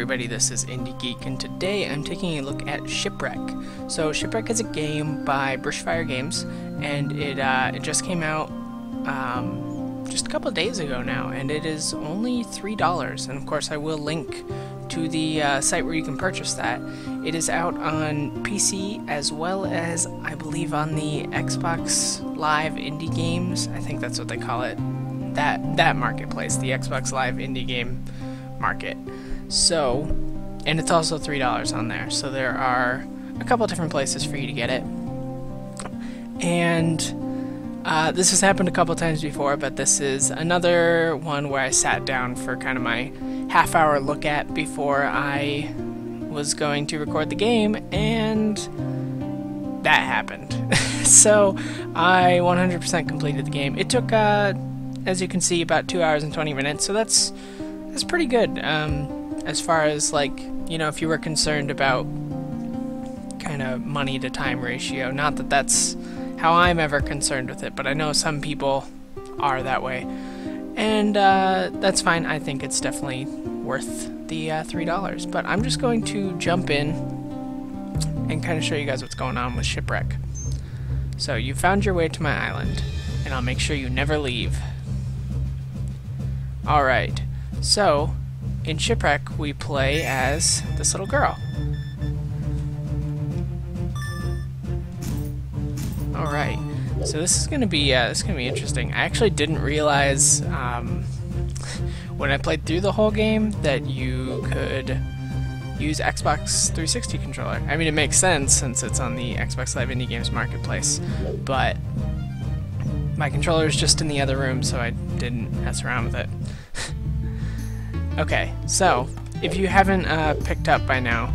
everybody, this is IndieGeek, and today I'm taking a look at Shipwreck. So Shipwreck is a game by Brushfire Games, and it just came out just a couple of days ago now, and it is only $3, and of course I will link to the site where you can purchase that. It is out on PC as well as, I believe, on the Xbox Live Indie Games. I think that's what they call it. That marketplace, the Xbox Live Indie Game Market. So, and it's also $3 on there. So there are a couple different places for you to get it. And this has happened a couple times before, but this is another one where I sat down for kind of my half-hour look at before I was going to record the game, and that happened. So I 100% completed the game. It took, as you can see, about 2 hours and 20 minutes, so that's pretty good. As far as, like, you know, if you were concerned about kind of money to time ratio, not that that's how I'm ever concerned with it, but I know some people are that way, and that's fine. I think it's definitely worth the $3, but I'm just going to jump in and kind of show you guys what's going on with Shipwreck. So you found your way to my island, and I'll make sure you never leave. Alright, so in Shipwreck we play as this little girl. Alright, so this is gonna be interesting. I actually didn't realize when I played through the whole game that you could use Xbox 360 controller. I mean, it makes sense since it's on the Xbox Live Indie Games Marketplace, but my controller is just in the other room, so I didn't mess around with it. Okay, so if you haven't picked up by now,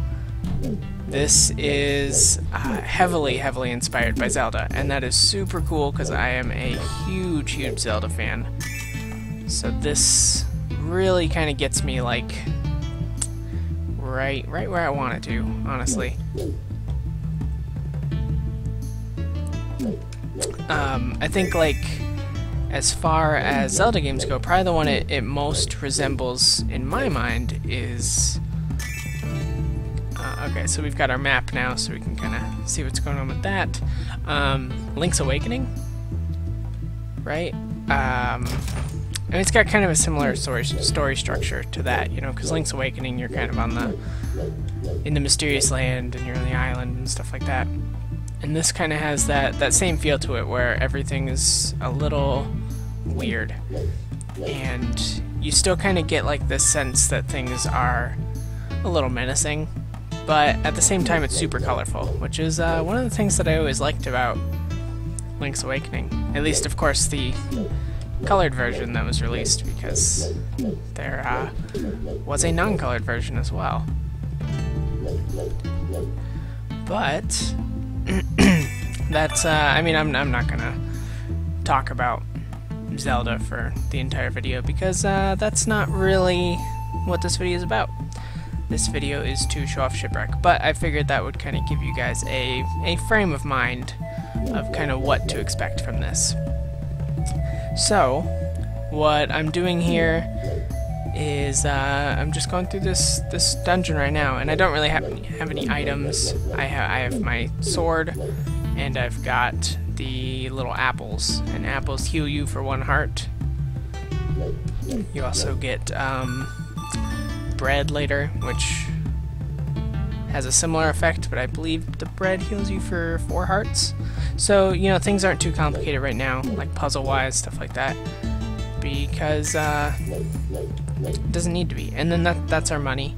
this is heavily inspired by Zelda, and that is super cool because I am a huge Zelda fan. So this really kind of gets me, like, right where I want it to, honestly. I think, like, as far as Zelda games go, probably the one it most resembles in my mind is... okay, so we've got our map now, so we can kind of see what's going on with that. Link's Awakening, right? And it's got kind of a similar story structure to that, you know, because Link's Awakening, you're kind of in the mysterious land, and you're on the island and stuff like that. And this kind of has that same feel to it, where everything is a little weird, and you still kind of get, like, this sense that things are a little menacing, but at the same time it's super colorful, which is one of the things that I always liked about Link's Awakening. At least, of course, the colored version that was released, because there was a non-colored version as well. But that's I mean, I'm not gonna talk about Zelda for the entire video, because that's not really what this video is about. This video is to show off Shipwreck, but I figured that would kind of give you guys a frame of mind of kind of what to expect from this. So, what I'm doing here is I'm just going through this dungeon right now, and I don't really have any items. I have my sword, and I've got the little apples, and apples heal you for 1 heart. You also get bread later, which has a similar effect, but I believe the bread heals you for 4 hearts. So, you know, things aren't too complicated right now, like puzzle-wise, stuff like that, because it doesn't need to be. And then that's our money.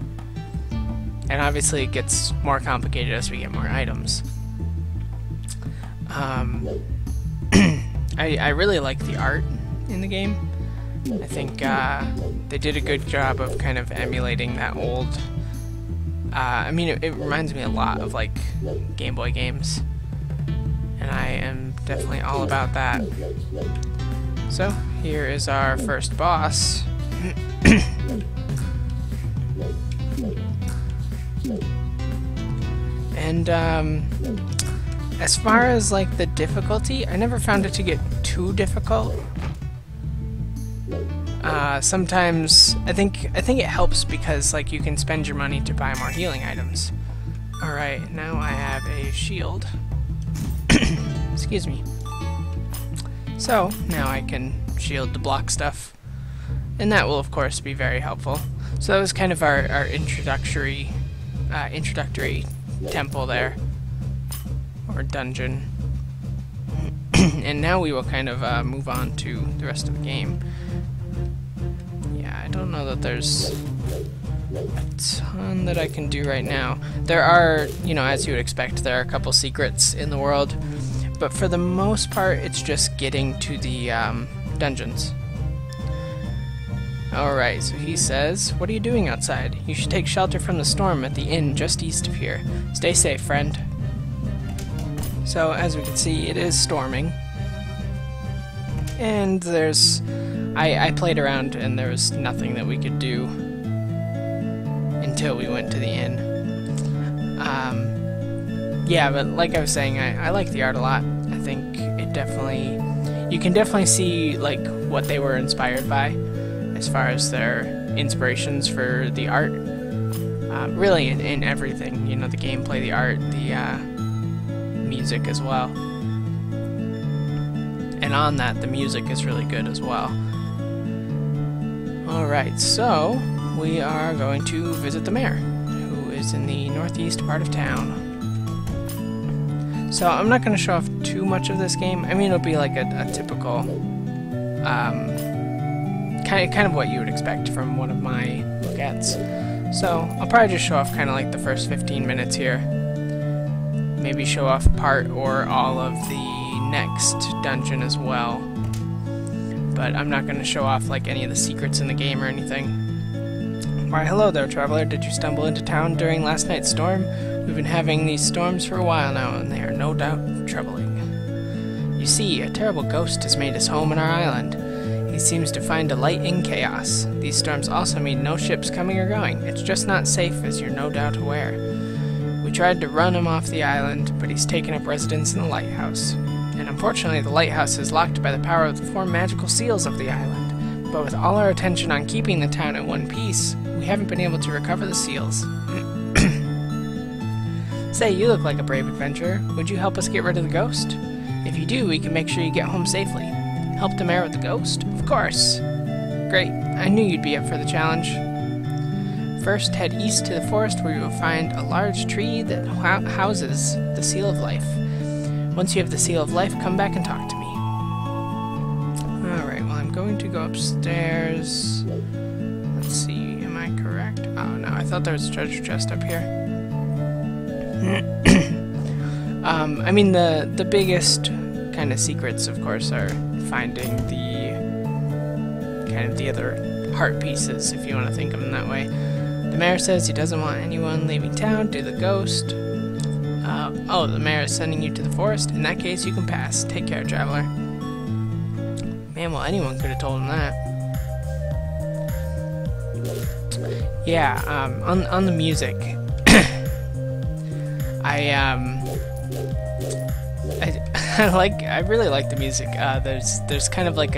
And obviously it gets more complicated as we get more items. I really like the art in the game. I think they did a good job of kind of emulating that old... I mean, it reminds me a lot of, like, Game Boy games, and I am definitely all about that. So, here is our first boss. And, as far as, like, the difficulty, I never found it to get too difficult. sometimes I think it helps because like you can spend your money to buy more healing items. Alright, now I have a shield. Excuse me. So, now I can shield to block stuff. And that will of course be very helpful. So that was kind of our introductory temple there. Or dungeon. And now we will kind of move on to the rest of the game. Yeah, I don't know that there's a ton that I can do right now. There are, you know, as you would expect, there are a couple secrets in the world, but for the most part, it's just getting to the dungeons. Alright, so he says, "What are you doing outside? You should take shelter from the storm at the inn just east of here. Stay safe, friend." So, as we can see, it is storming. And there's... I played around and there was nothing that we could do until we went to the inn. Yeah, but like I was saying, I like the art a lot. I think it definitely... You can definitely see like what they were inspired by as far as their inspirations for the art. Really in everything, you know, the gameplay, the art, the music as well. And on that, the music is really good as well. Alright, so we are going to visit the mayor, who is in the northeast part of town. So I'm not going to show off too much of this game. I mean, it'll be like a typical, kind of what you would expect from one of my look-ats. So I'll probably just show off kind of like the first 15 minutes here. Maybe show off part or all of the next dungeon as well. But I'm not going to show off like any of the secrets in the game or anything. Why, hello there, traveler. Did you stumble into town during last night's storm? We've been having these storms for a while now, and they are no doubt troubling. You see, a terrible ghost has made his home on our island. He seems to find delight in chaos. These storms also mean no ships coming or going. It's just not safe, as you're no doubt aware. We tried to run him off the island, but he's taken up residence in the lighthouse. And unfortunately, the lighthouse is locked by the power of the 4 magical seals of the island. But with all our attention on keeping the town in one piece, we haven't been able to recover the seals. Say, you look like a brave adventurer. Would you help us get rid of the ghost? If you do, we can make sure you get home safely. Help the mayor with the ghost? Of course. Great. I knew you'd be up for the challenge. First, head east to the forest where you will find a large tree that houses the Seal of Life. Once you have the Seal of Life, come back and talk to me. Alright, well I'm going to go upstairs. Let's see, am I correct? Oh no, I thought there was a treasure chest up here. I mean the biggest kind of secrets, of course, are finding the kind of the other heart pieces, if you want to think of them that way. The mayor says he doesn't want anyone leaving town due to the ghost. Oh, the mayor is sending you to the forest? In that case, you can pass. Take care, traveler. Man, well, anyone could have told him that. Yeah, on the music. I really like the music. There's kind of like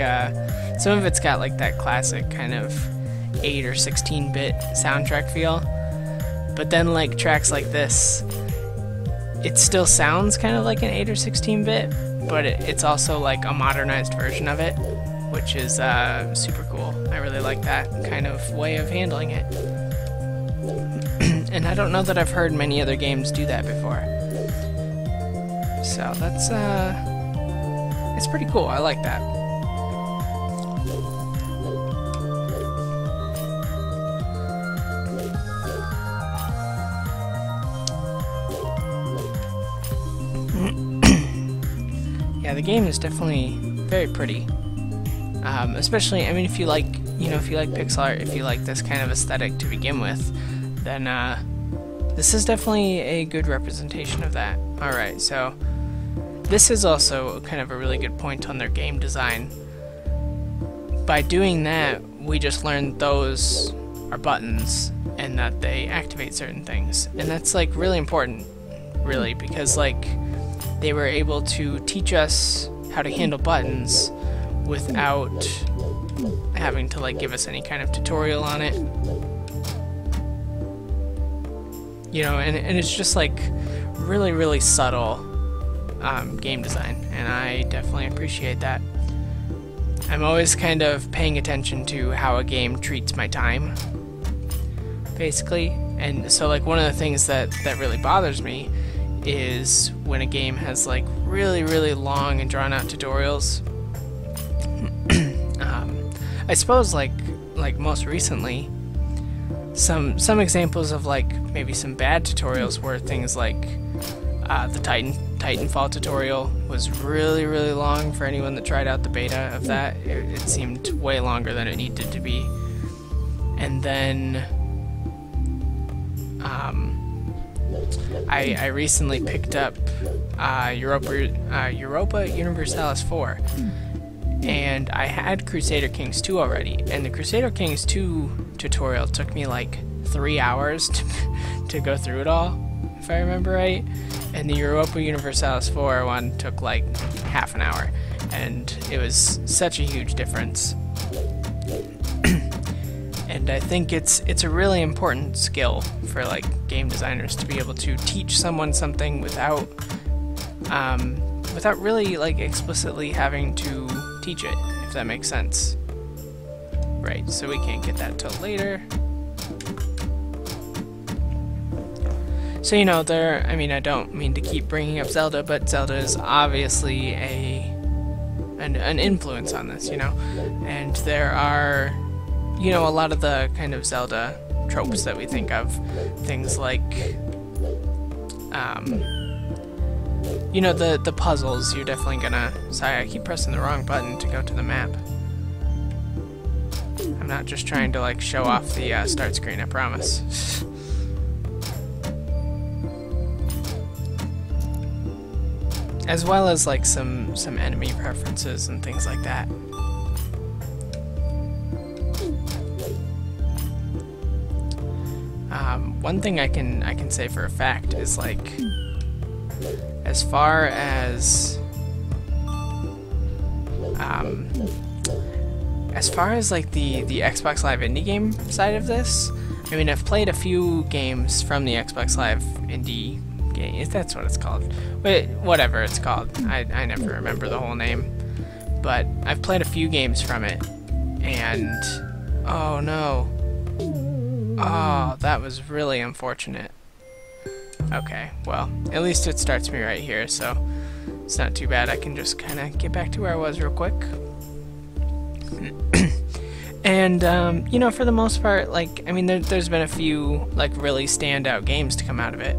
some of it's got like that classic kind of 8 or 16-bit soundtrack feel, but then like tracks like this, it still sounds kind of like an 8 or 16-bit, but it's also like a modernized version of it, which is super cool. I really like that kind of way of handling it. And I don't know that I've heard many other games do that before. So that's it's pretty cool. I like that. Yeah, the game is definitely very pretty. Especially, I mean, if you like, if you like pixel art, if you like this kind of aesthetic to begin with, then this is definitely a good representation of that. Alright, so this is also kind of a really good point on their game design. By doing that, we just learned those are buttons and that they activate certain things. And that's like really important, really, because like they were able to teach us how to handle buttons without having to like give us any kind of tutorial on it. You know, and it's just like really, really subtle game design, and I definitely appreciate that. I'm always kind of paying attention to how a game treats my time, basically. And so like one of the things that really bothers me is when a game has like really, really long and drawn out tutorials. I suppose like most recently, some examples of like maybe some bad tutorials were things like the Titanfall tutorial was really, really long for anyone that tried out the beta of that. It seemed way longer than it needed to be. And then I recently picked up Europa Universalis 4, and I had Crusader Kings 2 already, and the Crusader Kings 2 tutorial took me like 3 hours to go through it all, if I remember right, and the Europa Universalis 4 one took like half an hour, and it was such a huge difference. And I think it's a really important skill for like game designers to be able to teach someone something without really like explicitly having to teach it, if that makes sense. Right, so we can't get that till later. So, you know, I mean, I don't mean to keep bringing up Zelda, but Zelda is obviously an influence on this, you know? And there are, you know, a lot of the kind of Zelda tropes that we think of. Things like, you know, the puzzles, you're definitely gonna... Sorry, I keep pressing the wrong button to go to the map. I'm not just trying to, like, show off the start screen, I promise. As well as, like, some enemy preferences and things like that. One thing I can say for a fact is, like, as far as like the Xbox Live indie game side of this, I mean, I've played a few games from the Xbox Live indie game, if that's what it's called. Wait, whatever it's called. I never remember the whole name. But I've played a few games from it, and oh no. Oh, that was really unfortunate. Okay, well, at least it starts me right here, so it's not too bad. I can just kind of get back to where I was real quick. And, you know, for the most part, like, I mean, there's been a few, like, really standout games to come out of it.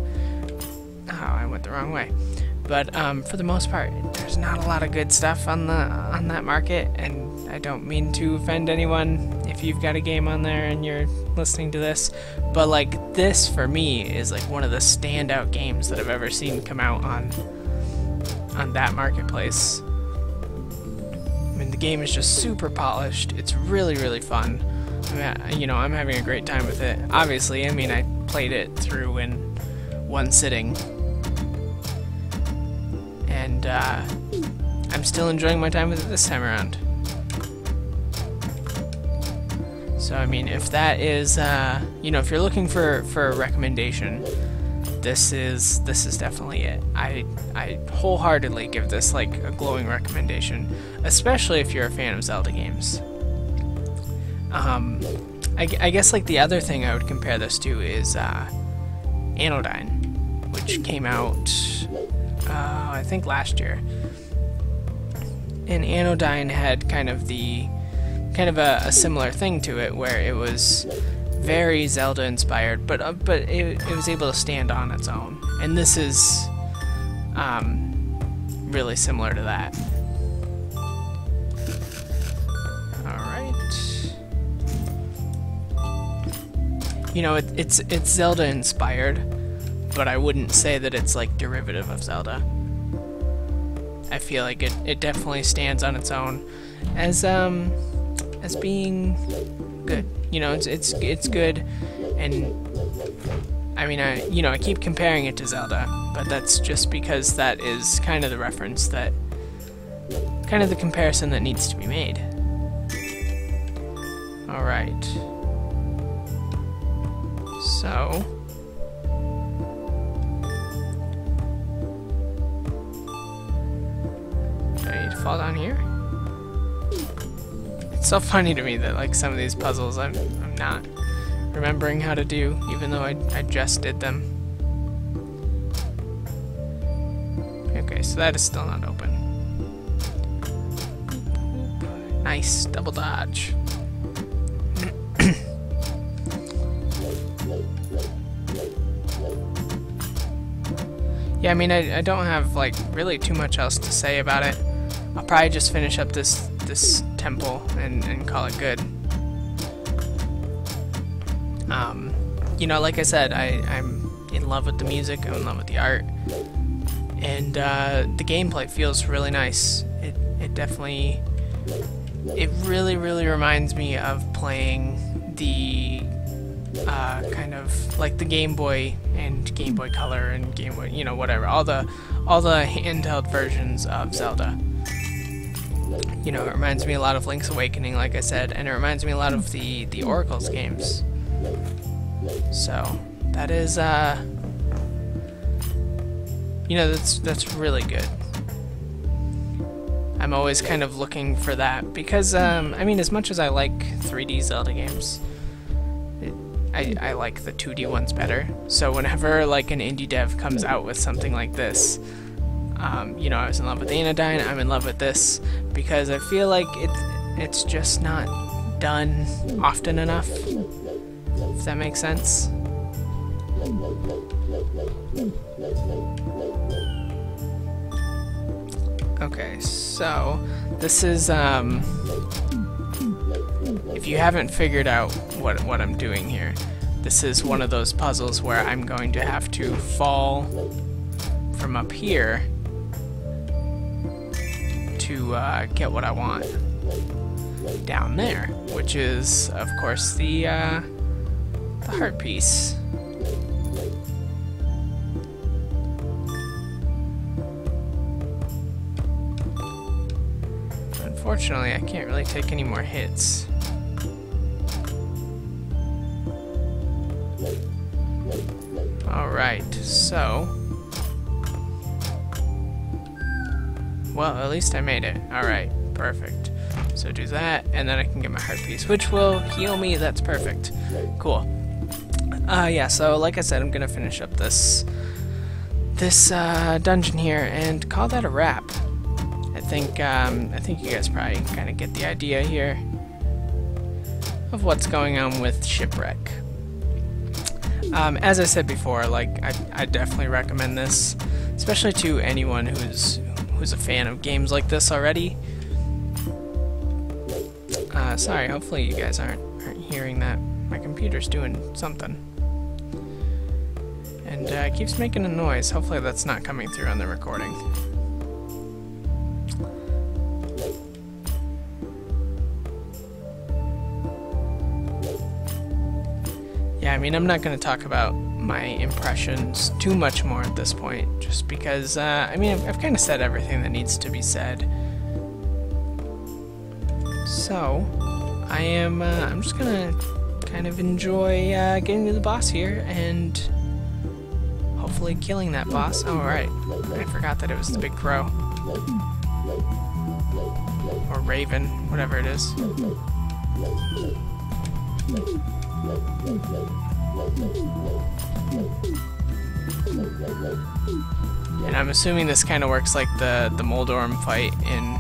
Oh, I went the wrong way. But, for the most part, there's not a lot of good stuff on that market, and I don't mean to offend anyone if you've got a game on there and you're listening to this, but, like, this, for me, is, like, one of the standout games that I've ever seen come out on that marketplace. I mean, the game is just super polished. It's really, really fun. I mean, you know, I'm having a great time with it. Obviously, I mean, I played it through in one sitting. And, I'm still enjoying my time with it this time around. So, I mean, if that is, you know, if you're looking for a recommendation, this is definitely it. I wholeheartedly give this, like, a glowing recommendation, especially if you're a fan of Zelda games. I guess, like, the other thing I would compare this to is, Anodyne, which came out, I think last year. And Anodyne had kind of a similar thing to it, where it was very Zelda inspired, but it was able to stand on its own. And this is really similar to that. Alright. You know, it's Zelda inspired, but I wouldn't say that it's like derivative of Zelda. I feel like it definitely stands on its own as being good. You know, it's good, and I mean, I keep comparing it to Zelda, but that's just because that is kind of the reference, that kind of the comparison that needs to be made. Alright. So... do I need to fall down here? It's so funny to me that like some of these puzzles I'm not remembering how to do, even though I just did them. Okay, so that is still not open. Nice, double dodge. Yeah, I mean, I don't have like really too much else to say about it. I'll probably just finish up this temple and call it good. You know, like I said, I'm in love with the music, I'm in love with the art, and the gameplay feels really nice. It definitely, it really reminds me of playing the kind of like the Game Boy and Game Boy Color and Game Boy, you know, whatever, all the handheld versions of Zelda. You know, it reminds me a lot of Link's Awakening, like I said, and it reminds me a lot of the Oracle's games. So that is, you know, that's really good. I'm always kind of looking for that because, I mean, as much as I like 3D Zelda games, I like the 2D ones better. So whenever like an indie dev comes out with something like this, you know, I was in love with Anodyne, I'm in love with this, because I feel like it's just not done often enough, if that makes sense. Okay, so this is, if you haven't figured out what I'm doing here, this is one of those puzzles where I'm going to have to fall from up here to get what I want down there, which is, of course, the heart piece. Unfortunately, I can't really take any more hits. Alright, so... well, at least I made it. Alright, perfect. So do that, and then I can get my heart piece, which will heal me. That's perfect. Cool. Yeah, so like I said, I'm gonna finish up this dungeon here and call that a wrap. I think you guys probably kind of get the idea here of what's going on with Shipwreck. As I said before, like I definitely recommend this, especially to anyone who's a fan of games like this already. Sorry, hopefully you guys aren't hearing that. My computer's doing something. And it keeps making a noise. Hopefully that's not coming through on the recording. Yeah, I mean, I'm not going to talk about my impressions too much more at this point, just because, I mean, I've kind of said everything that needs to be said. So, I'm just gonna kind of enjoy getting to the boss here and hopefully killing that boss. Oh, right. I forgot that it was the big crow. Or raven, whatever it is. And I'm assuming this kind of works like the Moldorm fight in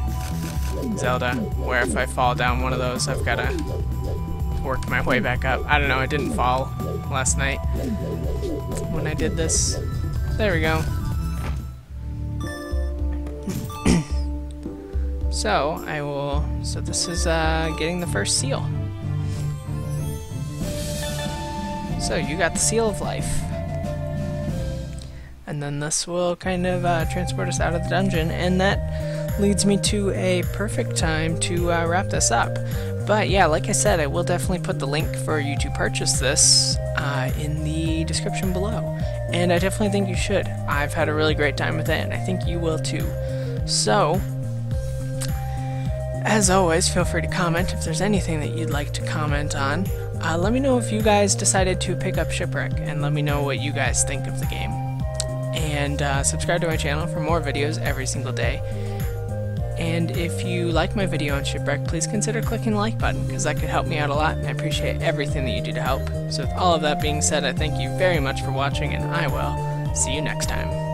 Zelda, where if I fall down one of those, I've got to work my way back up. I don't know, I didn't fall last night when I did this. There we go. So this is getting the first seal. So you got the seal of life. And then this will kind of transport us out of the dungeon, and that leads me to a perfect time to wrap this up. But yeah, like I said, I will definitely put the link for you to purchase this in the description below. And I definitely think you should. I've had a really great time with it, and I think you will too. So, As always, feel free to comment if there's anything that you'd like to comment on. Let me know if you guys decided to pick up Shipwreck, and let me know what you guys think of the game. And subscribe to my channel for more videos every single day. And if you like my video on Shipwreck, please consider clicking the like button, because that could help me out a lot, and I appreciate everything that you do to help. So with all of that being said, I thank you very much for watching, and I will see you next time.